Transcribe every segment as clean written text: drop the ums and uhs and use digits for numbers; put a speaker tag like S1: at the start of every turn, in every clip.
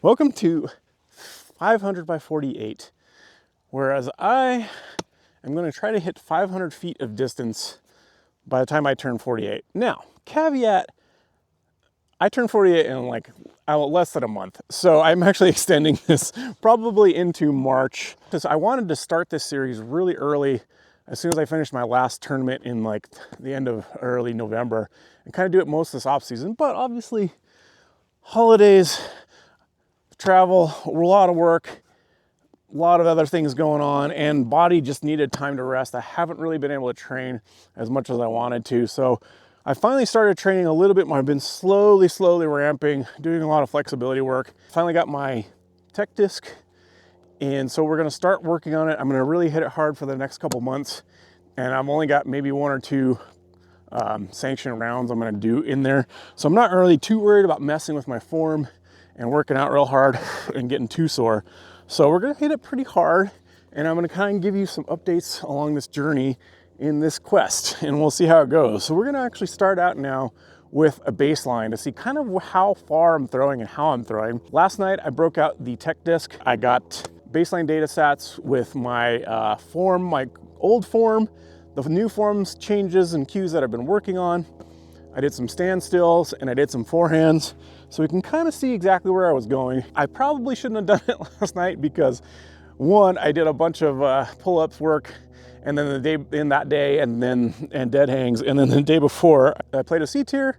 S1: Welcome to 500 by 48, whereas I am going to try to hit 500 feet of distance by the time I turn 48. Now, caveat, I turn 48 in like less than a month, so I'm actually extending this probably into March. Because I wanted to start this series really early, as soon as I finished my last tournament in like the end of early November, and kind of do it most of this off season. But obviously, holidays, travel, a lot of work, a lot of other things going on, and body just needed time to rest. I haven't really been able to train as much as I wanted to, so I finally started training a little bit more. I've been slowly ramping, doing a lot of flexibility work. Finally got my TechDisc, and so we're gonna start working on it. I'm gonna really hit it hard for the next couple months, and I've only got maybe one or two sanctioned rounds I'm gonna do in there. So I'm not really too worried about messing with my form and working out real hard and getting too sore. So we're gonna hit it pretty hard, and I'm gonna kind of give you some updates along this journey in this quest, and we'll see how it goes. So we're gonna actually start out now with a baseline to see kind of how far I'm throwing and how I'm throwing. Last night I broke out the TechDisc. I got baseline data stats with my form, my old form, the new forms, changes and cues that I've been working on. I did some standstills and I did some forehands, so we can kind of see exactly where I was going. I probably shouldn't have done it last night because, one, I did a bunch of pull-ups work, and then the day in that day, and dead hangs, and then the day before I played a C tier,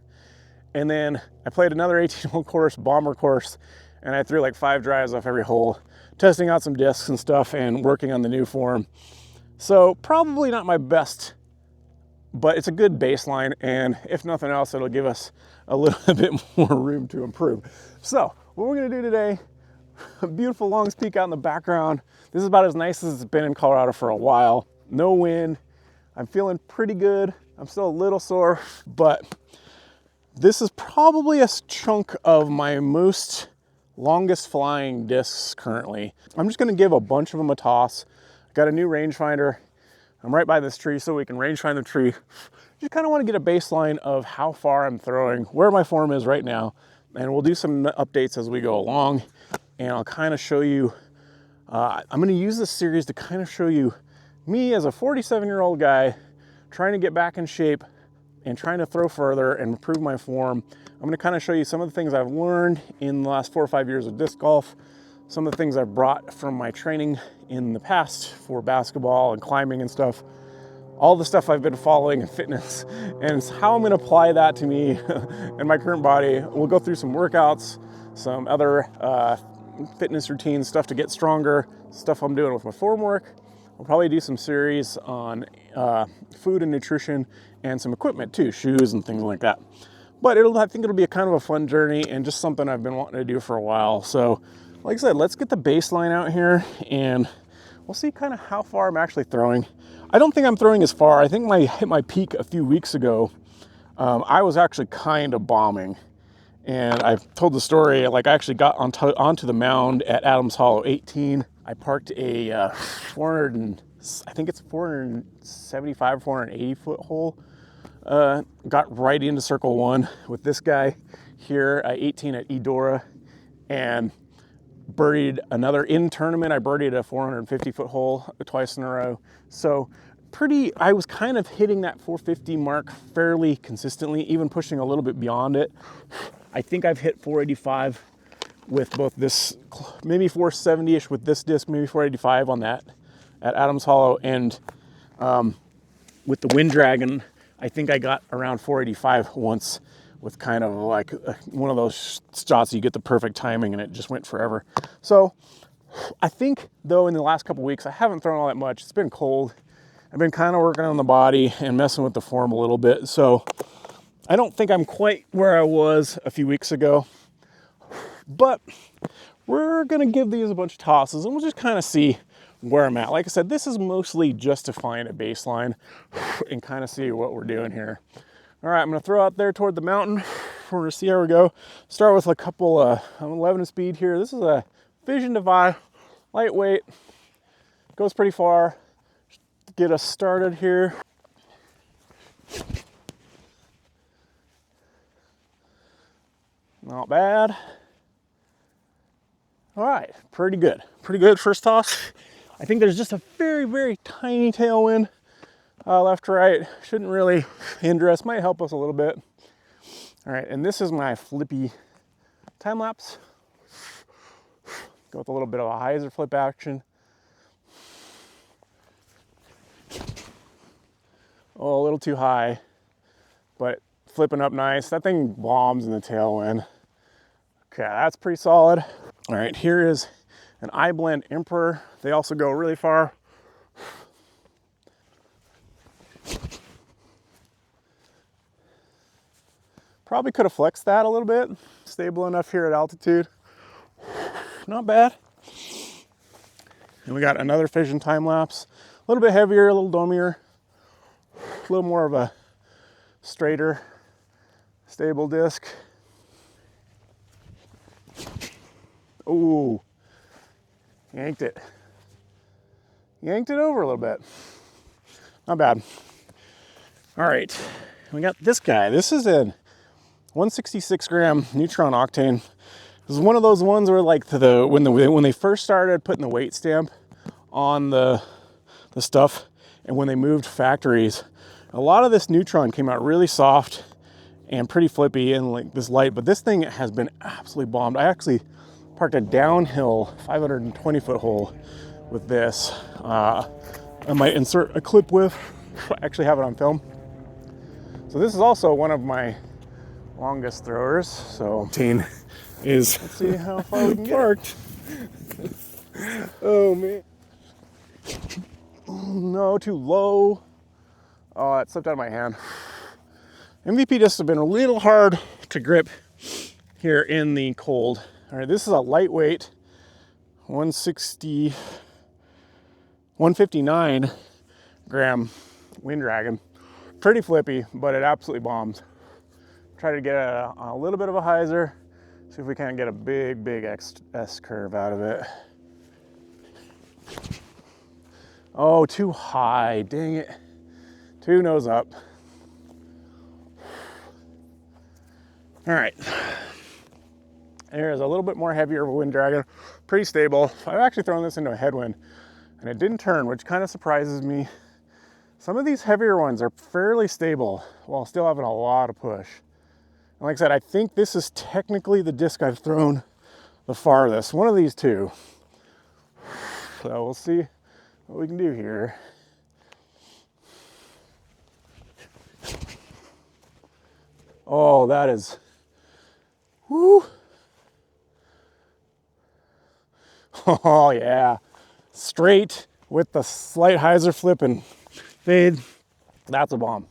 S1: and then I played another 18-hole course, bomber course, and I threw like 5 drives off every hole, testing out some discs and stuff and working on the new form. So probably not my best, but it's a good baseline, and if nothing else, it'll give us a little bit more room to improve. So what we're gonna do today, a beautiful Longs Peak out in the background. This is about as nice as it's been in Colorado for a while. No wind. I'm feeling pretty good. I'm still a little sore, but this is probably a chunk of my most longest flying discs currently. I'm just gonna give a bunch of them a toss. I got a new rangefinder. I'm right by this tree so we can range find the tree. Just kind of want to get a baseline of how far I'm throwing, where my form is right now, and we'll do some updates as we go along. And I'll kind of show you, I'm going to use this series to kind of show you me as a 47-year-old guy trying to get back in shape and trying to throw further and improve my form. I'm going to kind of show you some of the things I've learned in the last 4 or 5 years of disc golf, some of the things I've brought from my training in the past for basketball and climbing and stuff, all the stuff I've been following in fitness, and how I'm going to apply that to me and my current body. We'll go through some workouts, some other fitness routines, stuff to get stronger, stuff I'm doing with my form work. We'll probably do some series on food and nutrition and some equipment too, shoes and things like that. But I think it'll be a kind of a fun journey and just something I've been wanting to do for a while. So like I said, let's get the baseline out here and we'll see kind of how far I'm actually throwing. I don't think I'm throwing as far. I think I hit my peak a few weeks ago. I was actually kind of bombing. And I've told the story, like I actually got onto the mound at Adams Hollow 18. I parked a 475, 480 foot hole. Got right into circle 1 with this guy here at 18 at Eudora, and birdied another in tournament. I birdied a 450 foot hole twice in a row. So I was kind of hitting that 450 mark fairly consistently, even pushing a little bit beyond it. I think I've hit 485 with both this, maybe 470-ish with this disc, maybe 485 on that at Adams Hollow, and with the Wind Dragon, I think I got around 485 once with kind of like one of those shots you get the perfect timing and it just went forever. So I think though in the last couple weeks I haven't thrown all that much. It's been cold. I've been kind of working on the body and messing with the form a little bit. So I don't think I'm quite where I was a few weeks ago, but we're gonna give these a bunch of tosses and we'll just kind of see where I'm at. Like I said, this is mostly just to find a baseline and kind of see what we're doing here. All right, I'm gonna throw out there toward the mountain. We're gonna see how we go. Start with a couple, I'm 11 speed here. This is a Vision Divide, lightweight, goes pretty far. Get us started here. Not bad. All right, pretty good. Pretty good first toss. I think there's just a very, very tiny tailwind left to right. Shouldn't really hinder us, might help us a little bit. All right, and this is my flippy time lapse. Go with a little bit of a hyzer flip action. Oh, a little too high, but flipping up nice. That thing bombs in the tailwind. Okay, that's pretty solid. All right, here is an I-blend Emperor. They also go really far. Probably could have flexed that a little bit. Stable enough here at altitude. Not bad. And we got another fission time lapse. A little bit heavier, a little domier. A little more of a straighter, stable disc. Ooh, yanked it. Yanked it over a little bit. Not bad. All right, we got this guy. This is a 166 gram neutron octane. This is one of those ones where like when they first started putting the weight stamp on the stuff, and when they moved factories, a lot of this neutron came out really soft and pretty flippy and like this light, but this thing has been absolutely bombed. I actually parked a downhill 520 foot hole with this. I might insert a clip with, I actually have it on film. So this is also one of my longest throwers. So
S2: Is
S1: let's see how far we can get.
S2: parked. Oh man.
S1: No, too low. Oh, it slipped out of my hand. MVP discs have been a little hard to grip here in the cold. All right, this is a lightweight 159 gram Wind Dragon. Pretty flippy, but it absolutely bombs. Try to get a little bit of a hyzer. See if we can't get a big S curve out of it. Oh, too high, dang it. Two nose up. All right. There's a little bit more heavier of a Wind Dragon. Pretty stable. I've actually thrown this into a headwind and it didn't turn, which kind of surprises me. Some of these heavier ones are fairly stable while still having a lot of push. And like I said, I think this is technically the disc I've thrown the farthest. One of these two. So we'll see what we can do here. Oh, that is, whoo. Oh yeah, straight with the slight hyzer flip and fade. That's a bomb.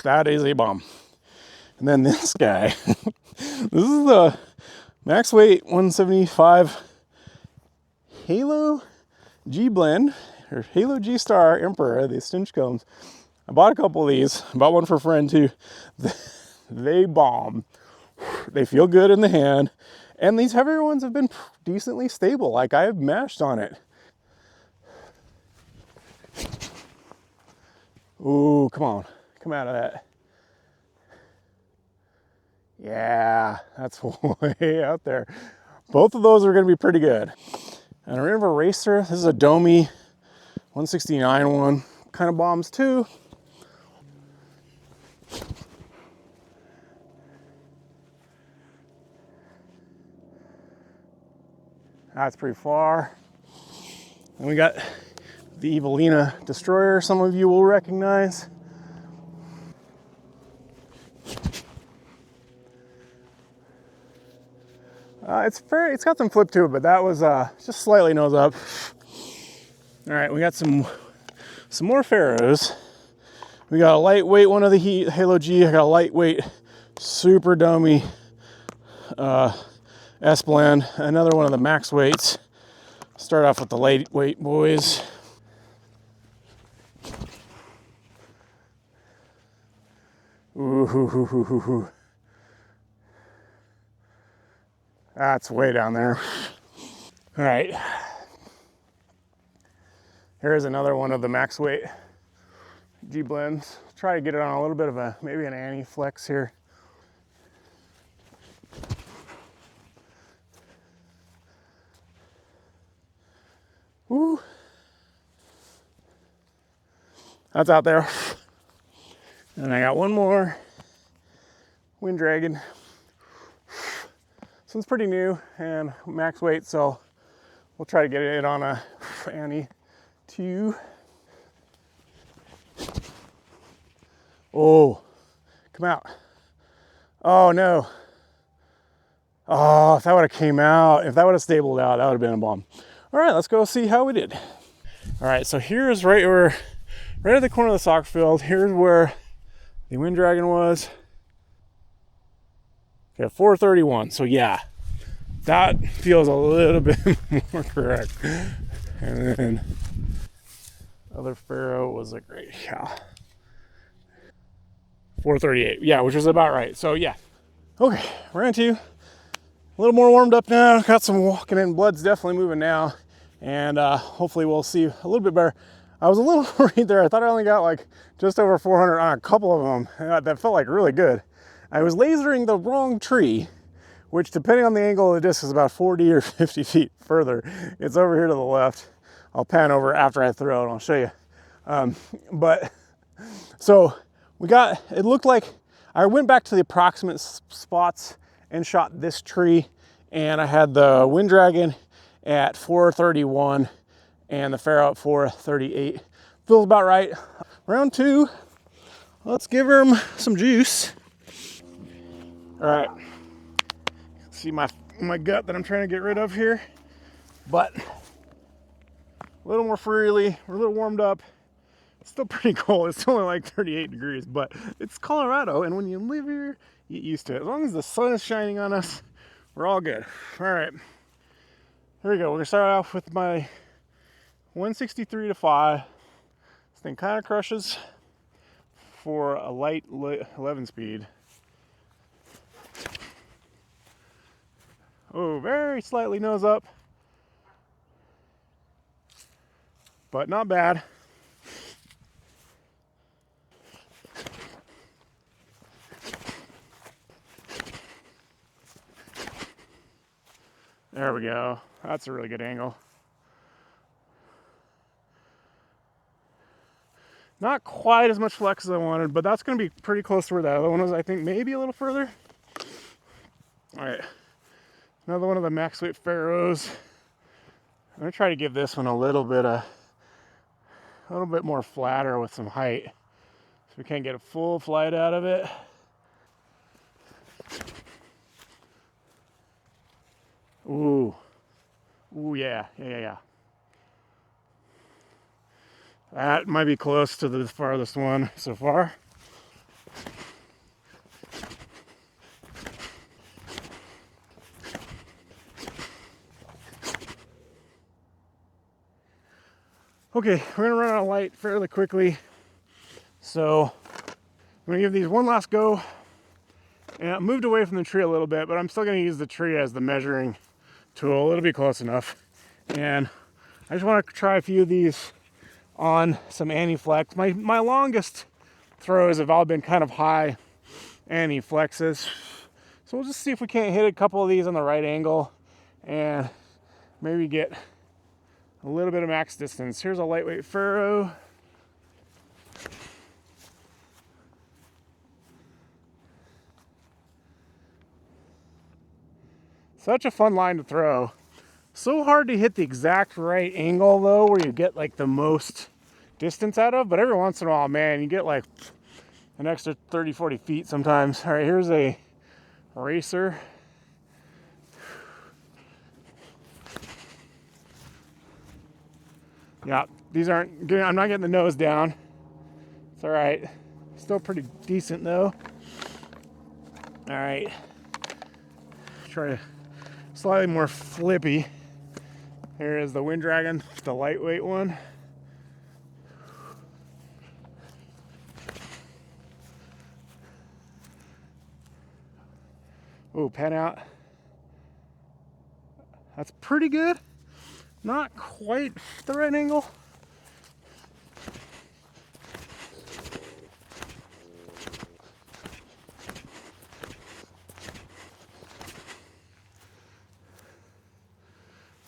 S1: That is a bomb. And then this guy, this is the max weight 175 Halo G blend, or Halo G Star Emperor, these cinch cones. I bought a couple of these, bought one for a friend too. They bomb. They feel good in the hand. And these heavier ones have been decently stable. Like I have mashed on it. Ooh, come on, come out of that. Yeah, that's way out there. Both of those are gonna be pretty good. And a River Racer, this is a Domi 169 one. Kind of bombs too. That's pretty far. And we got the Evelina Destroyer, some of you will recognize. It's got some flip to it, but that was just slightly nose up. All right, we got some more Pharaohs. We got a lightweight one of the Halo G. I got a lightweight Super Domi S blend. Another one of the max weights. Start off with the lightweight boys. Ooh. That's way down there. All right. Here's another one of the max weight G blends. Try to get it on a little bit of maybe an anti-flex here. Woo. That's out there. And I got one more Wind Dragon. This one's pretty new and max weight, so we'll try to get it on a Annie 2. Oh, come out. Oh no. Oh, if that would have came out, if that would have stabled out, that would have been a bomb. All right, let's go see how we did. All right, so here's right at the corner of the soccer field. Here's where the Wind Dragon was. Okay, 431. So yeah, that feels a little bit more correct. And then other Pharaoh was a great cow. 438. Yeah, which was about right. So yeah. Okay, we're into a little more warmed up now. Got some walking in. Blood's definitely moving now. And hopefully we'll see a little bit better. I was a little worried there. I thought I only got like just over 400 on a couple of them. That felt like really good. I was lasering the wrong tree, which depending on the angle of the disc is about 40 or 50 feet further. It's over here to the left. I'll pan over after I throw it and I'll show you. But so it looked like I went back to the approximate spots and shot this tree, and I had the Wind Dragon at 431 and the Pharaoh at 438. Feels about right. Round 2, let's give them some juice. All right, see my gut that I'm trying to get rid of here, but a little more freely. We're a little warmed up. It's still pretty cold. It's only like 38 degrees, but it's Colorado, and when you live here, you get used to it. As long as the sun is shining on us, we're all good. All right, here we go. We're gonna start off with my 163 to 5. This thing kind of crushes for a light 11 speed. Oh, very slightly nose up, but not bad. There we go. That's a really good angle. Not quite as much flex as I wanted, but that's going to be pretty close to where that other one was. I think maybe a little further. All right, another one of the max weight Pharaohs. I'm going to try to give this one a little bit more flatter with some height, so we can't get a full flight out of it. Ooh, yeah. That might be close to the farthest one so far. Okay, we're gonna run out of light fairly quickly, so I'm gonna give these one last go. And I moved away from the tree a little bit, but I'm still gonna use the tree as the measuring tool. It'll be close enough. And I just want to try a few of these on some anti-flex. My longest throws have all been kind of high anti-flexes. So we'll just see if we can't hit a couple of these on the right angle and maybe get a little bit of max distance. Here's a lightweight Pharaoh. Such a fun line to throw. So hard to hit the exact right angle though, where you get like the most distance out of, but every once in a while, man, you get like an extra 30, 40 feet sometimes. All right, here's a racer. Yeah, these aren't good. I'm not getting the nose down. It's all right. Still pretty decent though. All right. Try to slightly more flippy. Here is the Wind Dragon, the lightweight one. Ooh, pen out. That's pretty good. Not quite the right angle.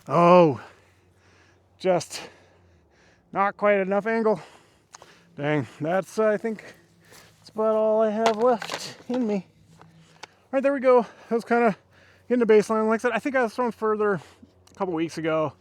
S1: Oh, just not quite enough angle. Dang, that's I think that's about all I have left in me. All right, there we go. That was kind of getting the baseline. Like I said, I think I was thrown further a couple weeks ago,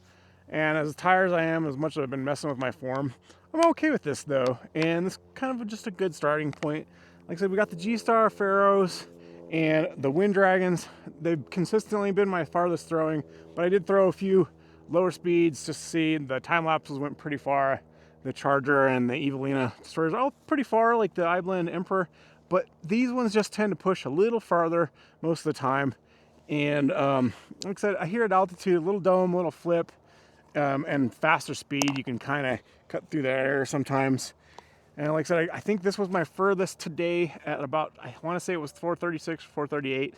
S1: and as tired as I am, as much as I've been messing with my form, I'm okay with this though, and it's kind of just a good starting point. Like I said, we got the G-Star Pharaohs and the Wind Dragons. They've consistently been my farthest throwing, but I did throw a few lower speeds just to see. The time lapses went pretty far. The Charger and the Evelina destroyers are all pretty far, like the Iblin Emperor, but these ones just tend to push a little farther most of the time. And like I said, I hear at altitude, a little dome, a little flip, and faster speed, you can kind of cut through the air sometimes. And like I said, I think this was my furthest today at about, I want to say it was 436, 438.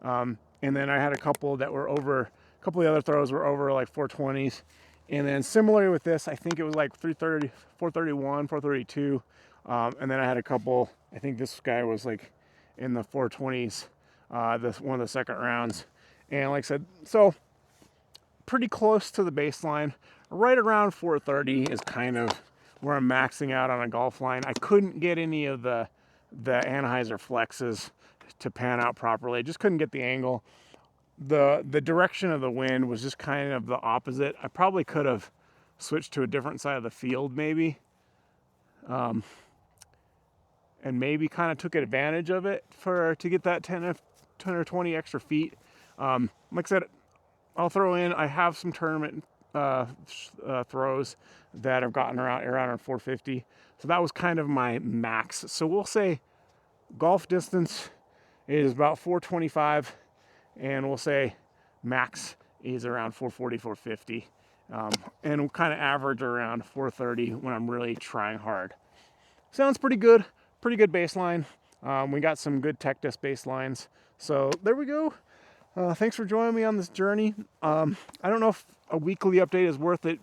S1: And then I had a couple that were over, a couple of the other throws were over like 420s. And then similarly with this, I think it was like 330, 431, 432. And then I had a couple, I think this guy was like in the 420s, this one of the second rounds. And like I said, so pretty close to the baseline. Right around 430 is kind of where I'm maxing out on a golf line. I couldn't get any of the Anheuser flexes to pan out properly. I just couldn't get the angle. The direction of the wind was just kind of the opposite. I probably could have switched to a different side of the field maybe. And maybe kind of took advantage of it to get that 10 or 20 extra feet. Like I said, I'll throw in, I have some tournament throws that have gotten around 450. So that was kind of my max. So we'll say golf distance is about 425, and we'll say max is around 440, 450. And we'll kind of average around 430 when I'm really trying hard. Sounds pretty good baseline. We got some good TechDisc baselines. So there we go. Thanks for joining me on this journey. I don't know if a weekly update is worth it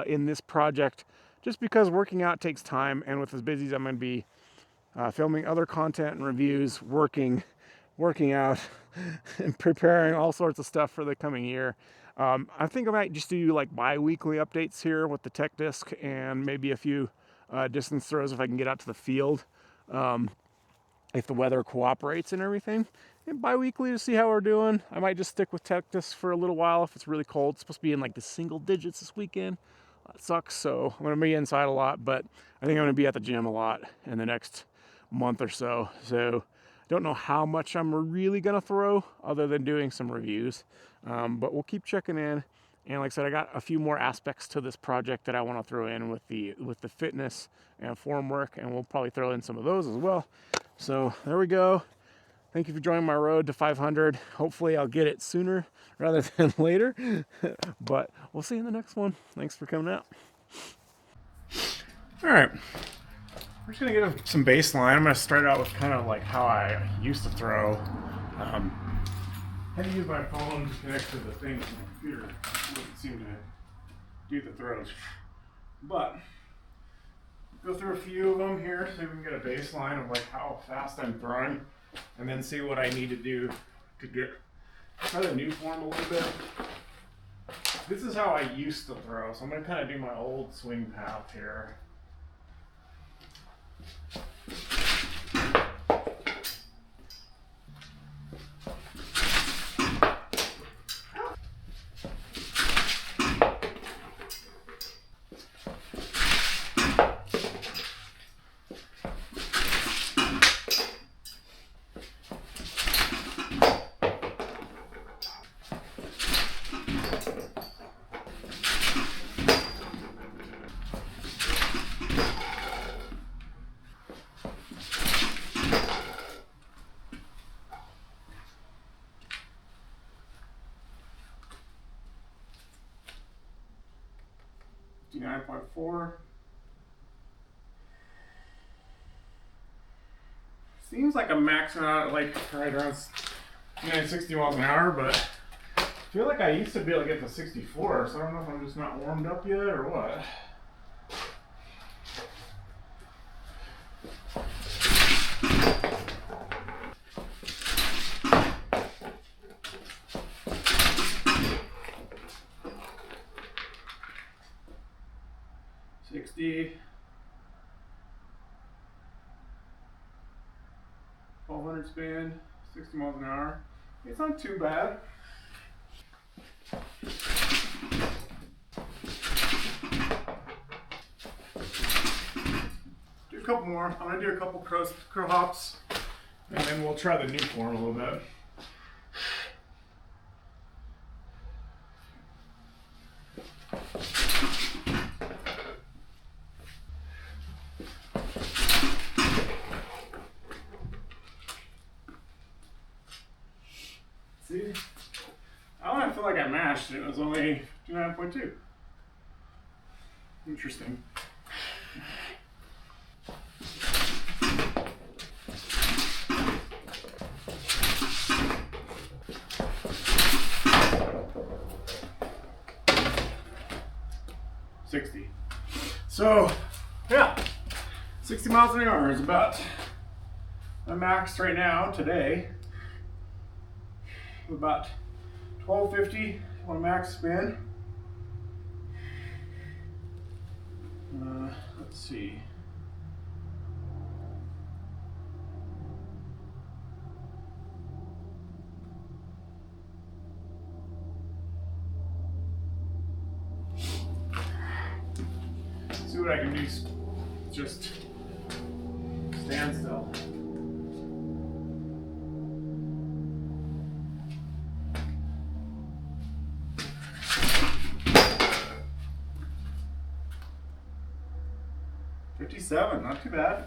S1: in this project, just because working out takes time, and with as busy as I'm going to be filming other content and reviews, working out, and preparing all sorts of stuff for the coming year. I think I might just do like bi-weekly updates here with the TechDisc and maybe a few distance throws if I can get out to the field. If the weather cooperates and everything. And bi-weekly to see how we're doing. I might just stick with TechDisc for a little while if it's really cold. It's supposed to be in like the single digits this weekend. That sucks, so I'm going to be inside a lot, but I think I'm going to be at the gym a lot in the next month or so. So I don't know how much I'm really going to throw other than doing some reviews. But we'll keep checking in. And like I said, I got a few more aspects to this project that I want to throw in with the fitness and form work, and we'll probably throw in some of those as well. So there we go. Thank you for joining my road to 500. Hopefully I'll get it sooner rather than later, but we'll see you in the next one. Thanks for coming out. All right, we're just gonna get some baseline. I'm gonna start out with kind of like how I used to throw. I had to use my phone to connect to the thing on my computer. It wouldn't seem to do the throws, but go through a few of them here so we can get a baseline of like how fast I'm throwing, and then see what I need to do to get try the new form a little bit. This is how I used to throw, so I'm going to kind of do my old swing path here. .4. Seems like I'm maxing out at like right around 60 miles an hour, but I feel like I used to be able to get to 64, so I don't know if I'm just not warmed up yet or what. 60. 1200 spin, 60 miles an hour. It's not too bad. Do a couple more. I'm gonna do a couple crow hops, and then we'll try the new form a little bit. See? I don't feel like I mashed it. It was only 29.2. Interesting. So, yeah, 60 miles an hour is about my max right now today. About 1250 on a max spin. Let's see. See what I can do. Just stand still. $57, not too bad.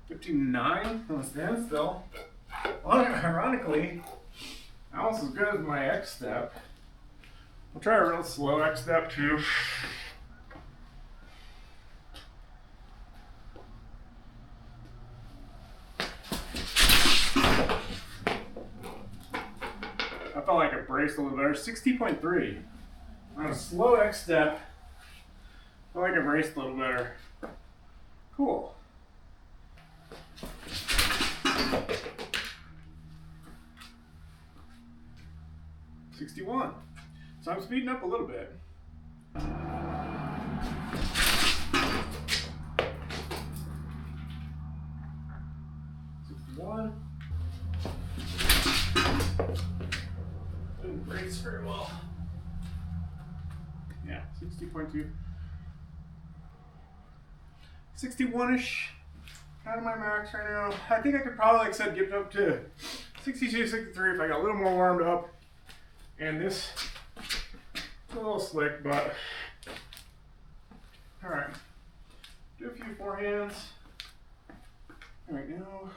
S1: $59 on a standstill. Well, ironically, almost as good as my X step. I'll try a real slow X step too. I felt like it braced a little better. 60.3. On a slow X step, I felt like it braced a little better. Cool. $61. So I'm speeding up a little bit. $61. Didn't brace very well. Yeah, 60.2. 61-ish. Kind of my max right now. I think I could probably, like I said, get it up to 62, 63 if I got a little more warmed up. And this is a little slick, but all right. Do a few forehands right now.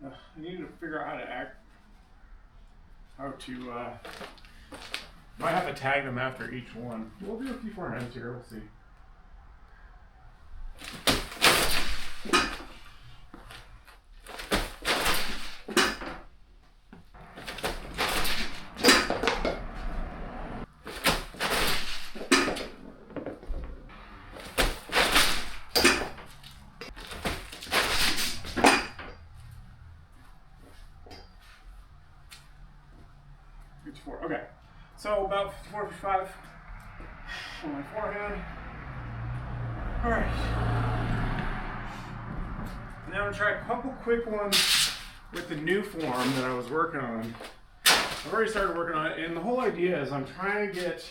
S1: I needed to figure out how to, might have to tag them after each one. We'll do a few forehands here, we'll see. Okay, so about 54, 55 on my forehand. All right. Now I'm gonna try a couple quick ones with the new form that I was working on. I've already started working on it, and the whole idea is I'm trying to get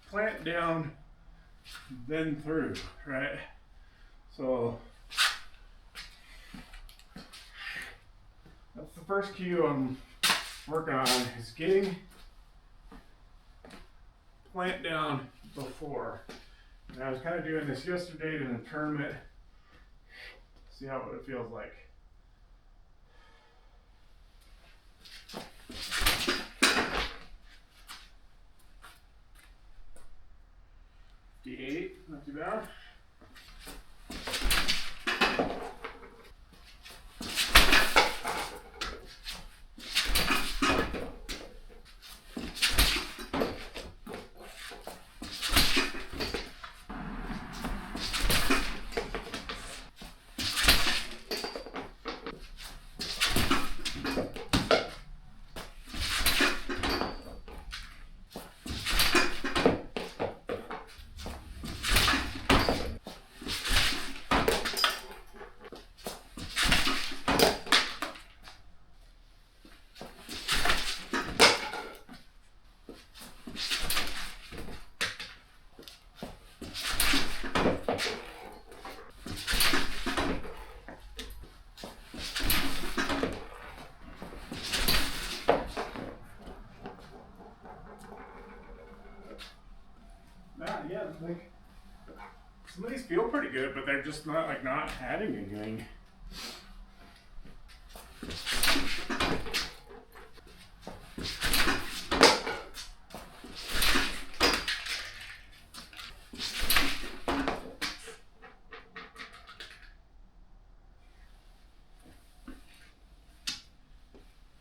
S1: plant down, then through, right? So that's the first cue I'm working on, is getting plant down before. And I was kind of doing this yesterday in a tournament, see how it feels like. D8, not too bad. Yeah, like some of these feel pretty good, but they're just not adding anything.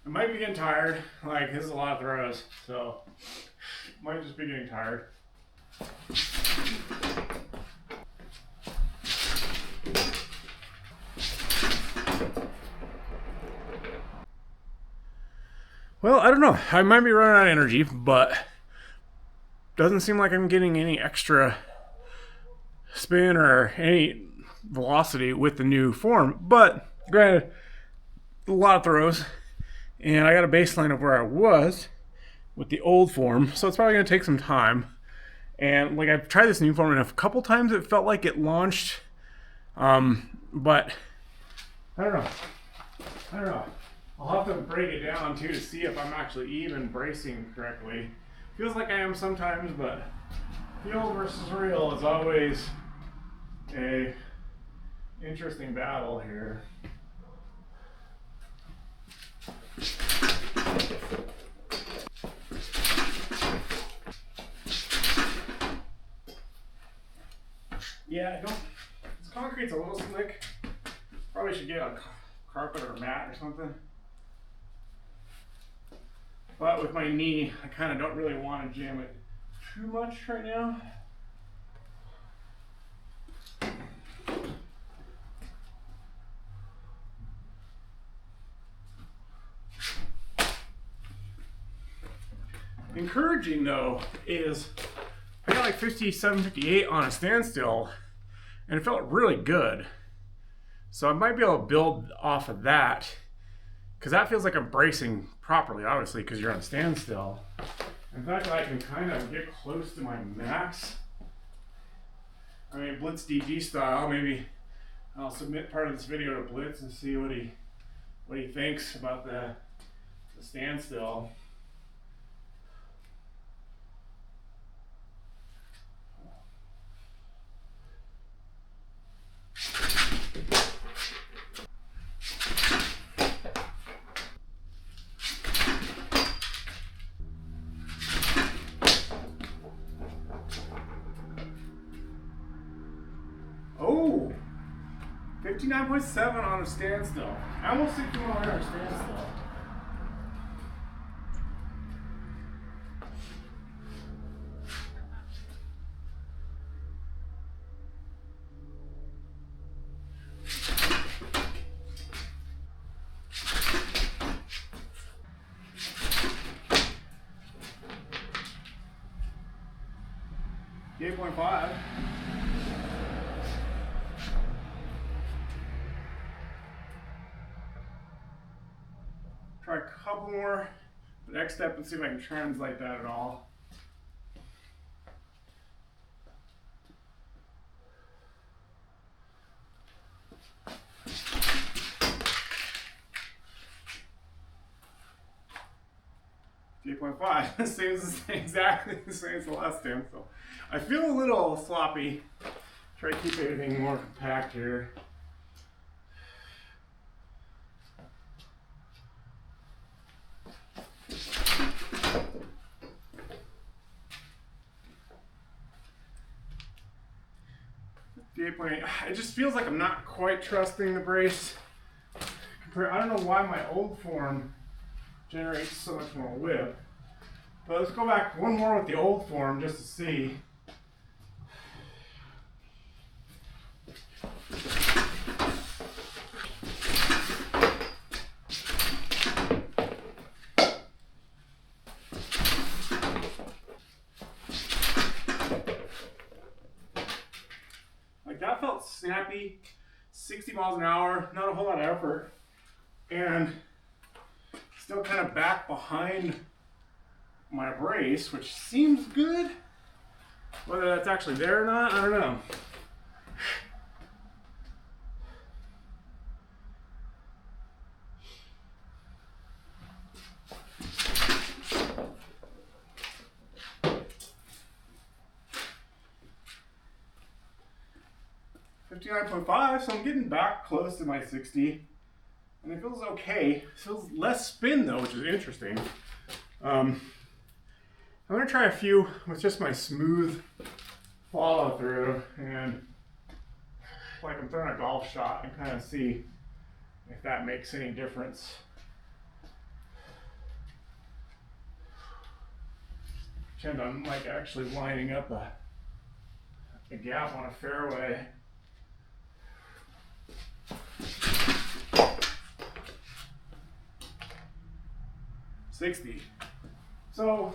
S1: I might be getting tired. Like, this is a lot of throws, so might just be getting tired. Well, I don't know. I might be running out of energy, but doesn't seem like I'm getting any extra spin or any velocity with the new form. But granted, a lot of throws, and I got a baseline of where I was with the old form, so it's probably going to take some time. And like, I've tried this new form, and a couple times it felt like it launched, but I don't know. I'll have to break it down too to see if I'm actually even bracing correctly. Feels like I am sometimes, but feel versus real is always a interesting battle here. Yeah, this concrete's a little slick. Probably should get a carpet or a mat or something. But with my knee, I kind of don't really want to jam it too much right now. Encouraging though is I got like 57, 58 on a standstill, and it felt really good. So I might be able to build off of that, because that feels like I'm bracing properly, obviously, because you're on standstill. In fact, I can kind of get close to my max. I mean, Blitz DG style. Maybe I'll submit part of this video to Blitz and see what he thinks about the standstill. Oh, 59.7 on a standstill. I almost 61 on a standstill. Eight 8.5. Try a couple more, the next step, and see if I can translate that at all. 58.5. Same, exactly the same as the last time. So I feel a little sloppy. Try to keep everything more compact here. It just feels like I'm not quite trusting the brace. I don't know why my old form generates so much more whip. But let's go back one more with the old form just to see. Like that felt snappy, 60 miles an hour, not a whole lot of effort. And still kind of back behind my brace, which seems good. Whether that's actually there or not, I don't know. $59.5, so I'm getting back close to my 60. And it feels okay. It feels less spin though, which is interesting. I'm gonna try a few with just my smooth follow through and like I'm throwing a golf shot and kind of see if that makes any difference. Pretend I'm like actually lining up a gap on a fairway. $60. So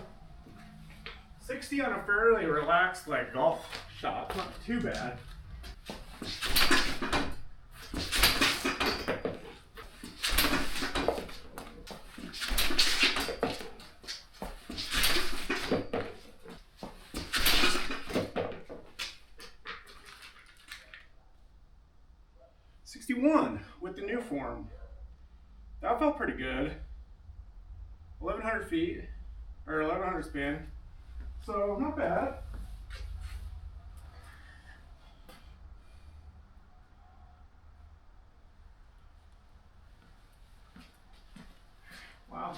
S1: 60 on a fairly relaxed like golf shot, not too bad. $61 with the new form. That felt pretty good. 1,100 feet, or 1,100 spin. So not bad. Wow.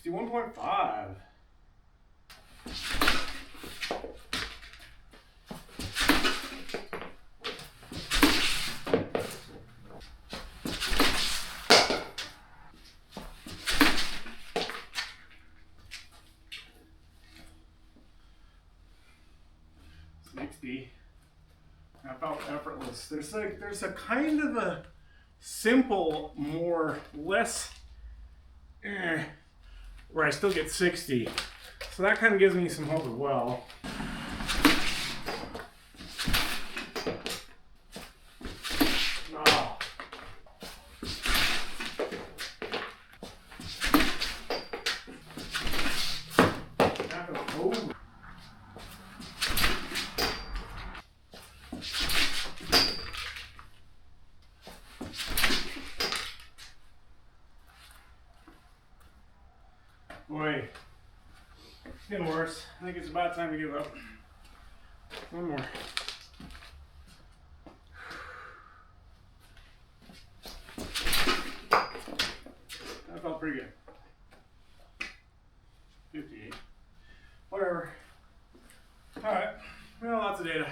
S1: $61.5. $60. I felt effortless. There's a kind of a simple, less, where I still get 60. So that kind of gives me some hope as well. Oh. That was over. Boy, it's getting worse. I think it's about time to give up. One more. That felt pretty good. 58. Whatever. Alright. Well, lots of data.